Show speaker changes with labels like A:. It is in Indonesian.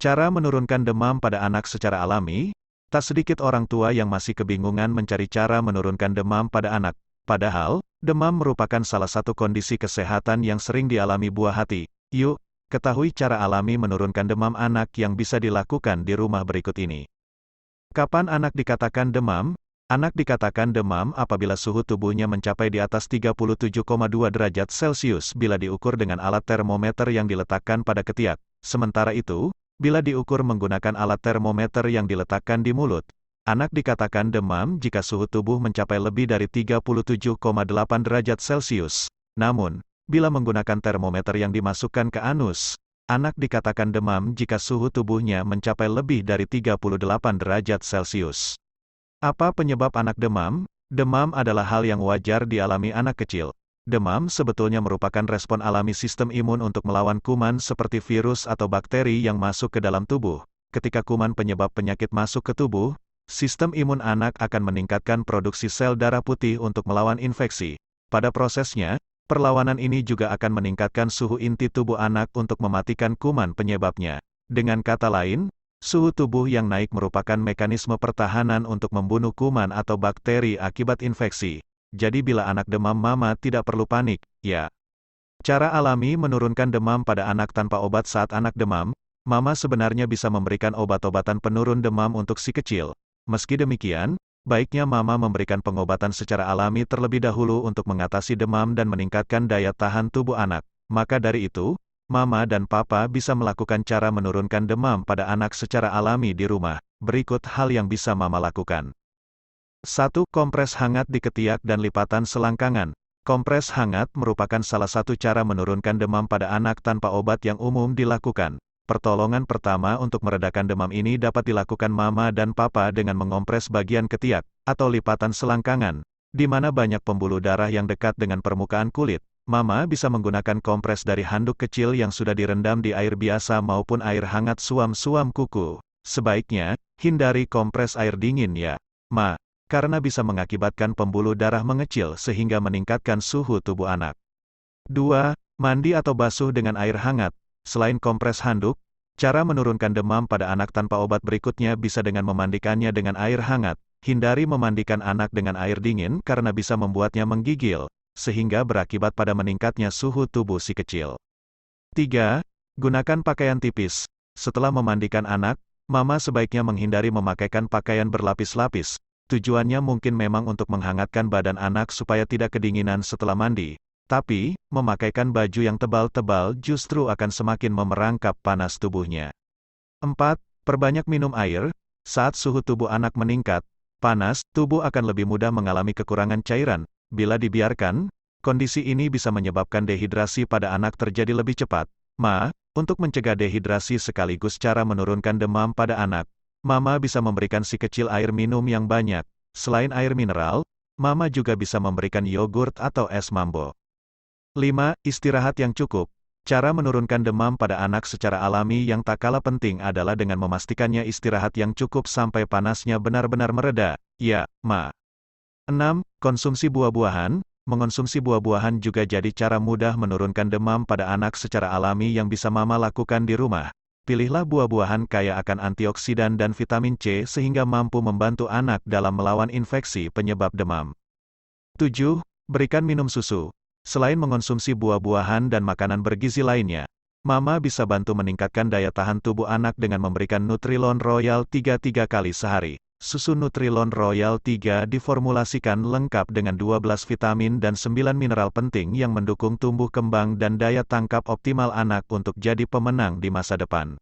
A: Cara menurunkan demam pada anak secara alami, tak sedikit orang tua yang masih kebingungan mencari cara menurunkan demam pada anak. Padahal, demam merupakan salah satu kondisi kesehatan yang sering dialami buah hati. Yuk, ketahui cara alami menurunkan demam anak yang bisa dilakukan di rumah berikut ini. Kapan anak dikatakan demam? Anak dikatakan demam apabila suhu tubuhnya mencapai di atas 37,2 derajat Celcius bila diukur dengan alat termometer yang diletakkan pada ketiak. Sementara itu, bila diukur menggunakan alat termometer yang diletakkan di mulut, anak dikatakan demam jika suhu tubuh mencapai lebih dari 37,8 derajat Celcius. Namun, bila menggunakan termometer yang dimasukkan ke anus, anak dikatakan demam jika suhu tubuhnya mencapai lebih dari 38 derajat Celcius. Apa penyebab anak demam? Demam adalah hal yang wajar dialami anak kecil. Demam sebetulnya merupakan respon alami sistem imun untuk melawan kuman seperti virus atau bakteri yang masuk ke dalam tubuh. Ketika kuman penyebab penyakit masuk ke tubuh, sistem imun anak akan meningkatkan produksi sel darah putih untuk melawan infeksi. Pada prosesnya, perlawanan ini juga akan meningkatkan suhu inti tubuh anak untuk mematikan kuman penyebabnya. Dengan kata lain, suhu tubuh yang naik merupakan mekanisme pertahanan untuk membunuh kuman atau bakteri akibat infeksi. Jadi bila anak demam, mama tidak perlu panik, ya. Cara alami menurunkan demam pada anak tanpa obat. Saat anak demam, mama sebenarnya bisa memberikan obat-obatan penurun demam untuk si kecil. Meski demikian, baiknya mama memberikan pengobatan secara alami terlebih dahulu untuk mengatasi demam dan meningkatkan daya tahan tubuh anak. Maka dari itu, mama dan papa bisa melakukan cara menurunkan demam pada anak secara alami di rumah. Berikut hal yang bisa mama lakukan. 1. Kompres hangat di ketiak dan lipatan selangkangan. Kompres hangat merupakan salah satu cara menurunkan demam pada anak tanpa obat yang umum dilakukan. Pertolongan pertama untuk meredakan demam ini dapat dilakukan mama dan papa dengan mengompres bagian ketiak, atau lipatan selangkangan, di mana banyak pembuluh darah yang dekat dengan permukaan kulit. Mama bisa menggunakan kompres dari handuk kecil yang sudah direndam di air biasa maupun air hangat. Suam-suam kuku. Sebaiknya, hindari kompres air dingin ya, Ma, karena bisa mengakibatkan pembuluh darah mengecil sehingga meningkatkan suhu tubuh anak. 2. Mandi atau basuh dengan air hangat. Selain kompres handuk, cara menurunkan demam pada anak tanpa obat berikutnya bisa dengan memandikannya dengan air hangat. Hindari memandikan anak dengan air dingin karena bisa membuatnya menggigil, sehingga berakibat pada meningkatnya suhu tubuh si kecil. 3. Gunakan pakaian tipis. Setelah memandikan anak, mama sebaiknya menghindari memakaikan pakaian berlapis-lapis. Tujuannya mungkin memang untuk menghangatkan badan anak supaya tidak kedinginan setelah mandi. Tapi, memakaikan baju yang tebal-tebal justru akan semakin memerangkap panas tubuhnya. 4. Perbanyak minum air. Saat suhu tubuh anak meningkat, panas, tubuh akan lebih mudah mengalami kekurangan cairan. Bila dibiarkan, kondisi ini bisa menyebabkan dehidrasi pada anak terjadi lebih cepat. Ma, untuk mencegah dehidrasi sekaligus cara menurunkan demam pada anak, mama bisa memberikan si kecil air minum yang banyak. Selain air mineral, mama juga bisa memberikan yogurt atau es mambo. 5. Istirahat yang cukup. Cara menurunkan demam pada anak secara alami yang tak kalah penting adalah dengan memastikannya istirahat yang cukup sampai panasnya benar-benar mereda. Ya, Ma. 6. Konsumsi buah-buahan. Mengonsumsi buah-buahan juga jadi cara mudah menurunkan demam pada anak secara alami yang bisa mama lakukan di rumah. Pilihlah buah-buahan kaya akan antioksidan dan vitamin C sehingga mampu membantu anak dalam melawan infeksi penyebab demam. 7. Berikan minum susu. Selain mengonsumsi buah-buahan dan makanan bergizi lainnya, mama bisa bantu meningkatkan daya tahan tubuh anak dengan memberikan Nutrilon Royal 3 kali sehari. Susu Nutrilon Royal 3 diformulasikan lengkap dengan 12 vitamin dan 9 mineral penting yang mendukung tumbuh kembang dan daya tangkap optimal anak untuk jadi pemenang di masa depan.